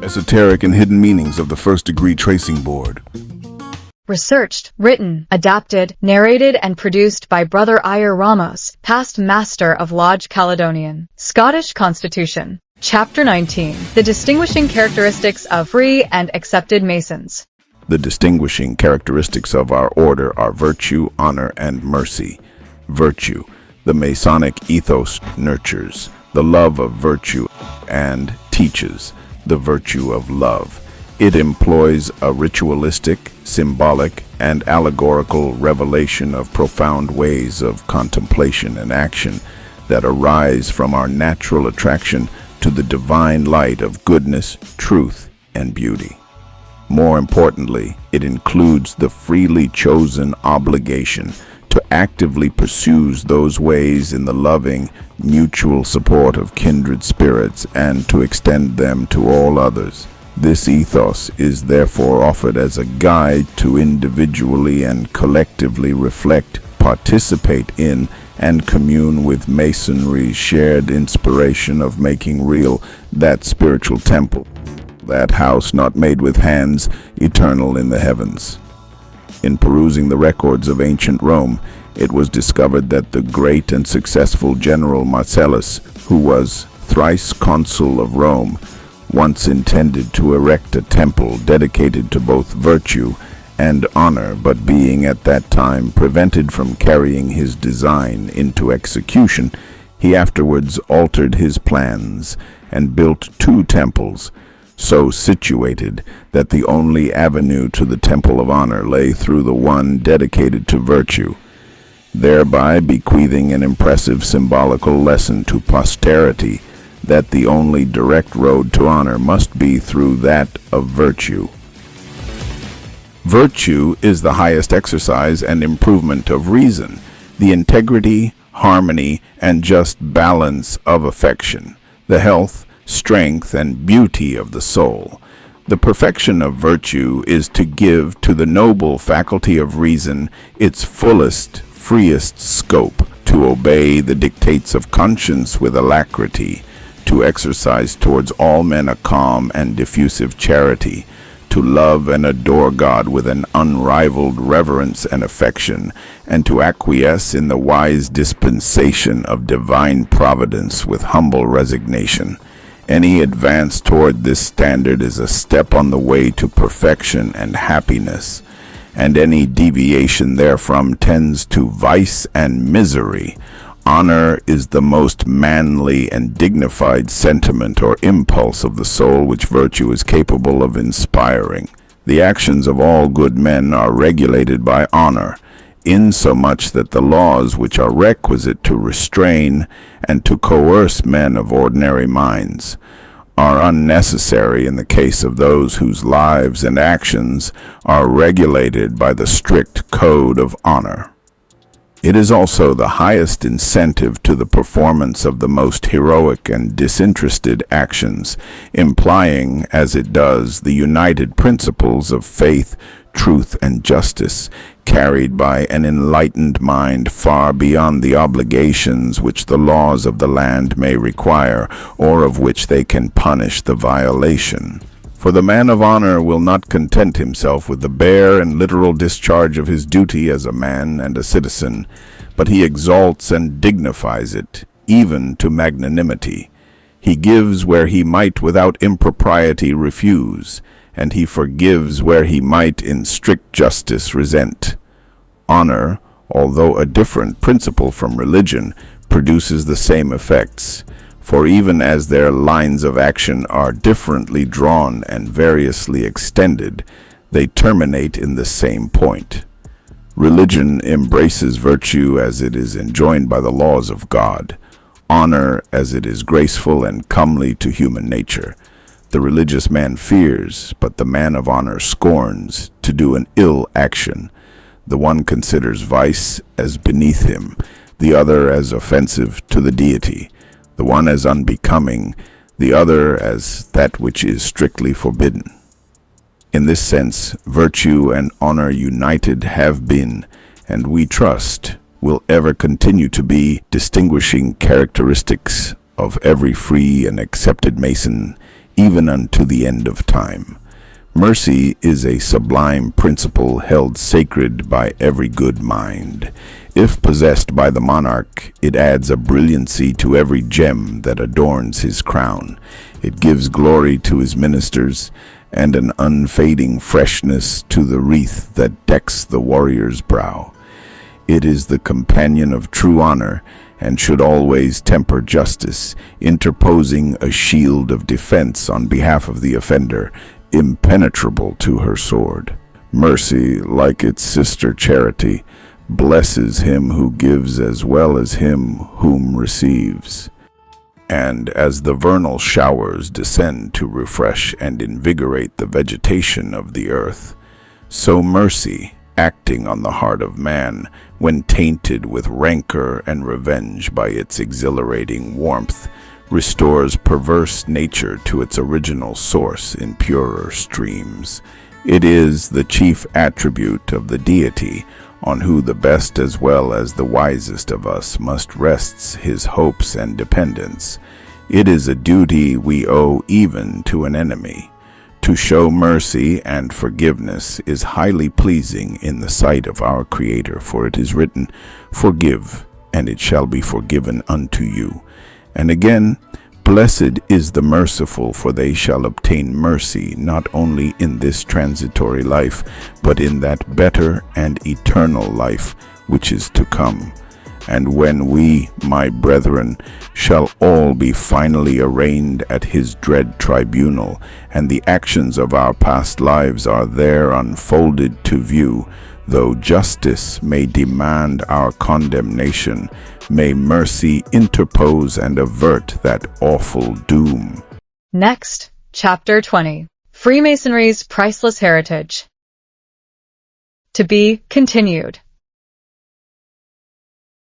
Esoteric and hidden meanings of the first-degree tracing board. Researched, written, adapted, narrated and produced by Brother Iyer Ramos, past Master of Lodge Caledonian. Scottish Constitution. Chapter 19. The distinguishing characteristics of free and accepted Masons. The distinguishing characteristics of our order are virtue, honor, and mercy. Virtue. The Masonic ethos nurtures the love of virtue and teaches the virtue of love. It employs a ritualistic, symbolic, and allegorical revelation of profound ways of contemplation and action that arise from our natural attraction to the divine light of goodness, truth, and beauty. More importantly, it includes the freely chosen obligation to actively pursue those ways in the loving, mutual support of kindred spirits and to extend them to all others. This ethos is therefore offered as a guide to individually and collectively reflect, participate in, and commune with Masonry's shared inspiration of making real that spiritual temple, that house not made with hands, eternal in the heavens. In perusing the records of ancient Rome, it was discovered that the great and successful general Marcellus, who was thrice consul of Rome, once intended to erect a temple dedicated to both virtue and honor, but being at that time prevented from carrying his design into execution, he afterwards altered his plans and built two temples, so situated that the only avenue to the Temple of Honor lay through the one dedicated to virtue, thereby bequeathing an impressive symbolical lesson to posterity that the only direct road to honor must be through that of virtue. Virtue is the highest exercise and improvement of reason, the integrity, harmony, and just balance of affection, the health, strength, and beauty of the soul. The perfection of virtue is to give to the noble faculty of reason its fullest, freest scope, to obey the dictates of conscience with alacrity, to exercise towards all men a calm and diffusive charity, to love and adore God with an unrivaled reverence and affection, and to acquiesce in the wise dispensation of divine providence with humble resignation. Any advance toward this standard is a step on the way to perfection and happiness, and any deviation therefrom tends to vice and misery. Honor is the most manly and dignified sentiment or impulse of the soul which virtue is capable of inspiring. The actions of all good men are regulated by honor, insomuch that the laws which are requisite to restrain and to coerce men of ordinary minds are unnecessary in the case of those whose lives and actions are regulated by the strict code of honor. It is also the highest incentive to the performance of the most heroic and disinterested actions, implying, as it does, the united principles of faith, truth, and justice, carried by an enlightened mind far beyond the obligations which the laws of the land may require, or of which they can punish the violation. For the man of honor will not content himself with the bare and literal discharge of his duty as a man and a citizen, but he exalts and dignifies it, even to magnanimity. He gives where he might without impropriety refuse, and he forgives where he might in strict justice resent. Honor, although a different principle from religion, produces the same effects. For even as their lines of action are differently drawn and variously extended, they terminate in the same point. Religion embraces virtue as it is enjoined by the laws of God, honor as it is graceful and comely to human nature. The religious man fears, but the man of honor scorns to do an ill action. The one considers vice as beneath him, the other as offensive to the deity. The one as unbecoming, the other as that which is strictly forbidden. In this sense, virtue and honor united have been, and we trust will ever continue to be, distinguishing characteristics of every free and accepted Mason even unto the end of time. Mercy is a sublime principle held sacred by every good mind. If possessed by the monarch, it adds a brilliancy to every gem that adorns his crown. It gives glory to his ministers, and an unfading freshness to the wreath that decks the warrior's brow. It is the companion of true honor, and should always temper justice, interposing a shield of defense on behalf of the offender, impenetrable to her sword. Mercy, like its sister charity, blesses him who gives as well as him whom receives. And as the vernal showers descend to refresh and invigorate the vegetation of the earth, so mercy, acting on the heart of man, when tainted with rancor and revenge by its exhilarating warmth, restores perverse nature to its original source in purer streams. It is the chief attribute of the deity, on who the best as well as the wisest of us must rest his hopes and dependence. It is a duty we owe even to an enemy. To show mercy and forgiveness is highly pleasing in the sight of our Creator, for it is written, "Forgive, and it shall be forgiven unto you." And again, "Blessed is the merciful, for they shall obtain mercy, not only in this transitory life, but in that better and eternal life which is to come. And when we, my brethren, shall all be finally arraigned at his dread tribunal, and the actions of our past lives are there unfolded to view, though justice may demand our condemnation, may mercy interpose and avert that awful doom." Next, Chapter 20. Freemasonry's Priceless Heritage. To be continued.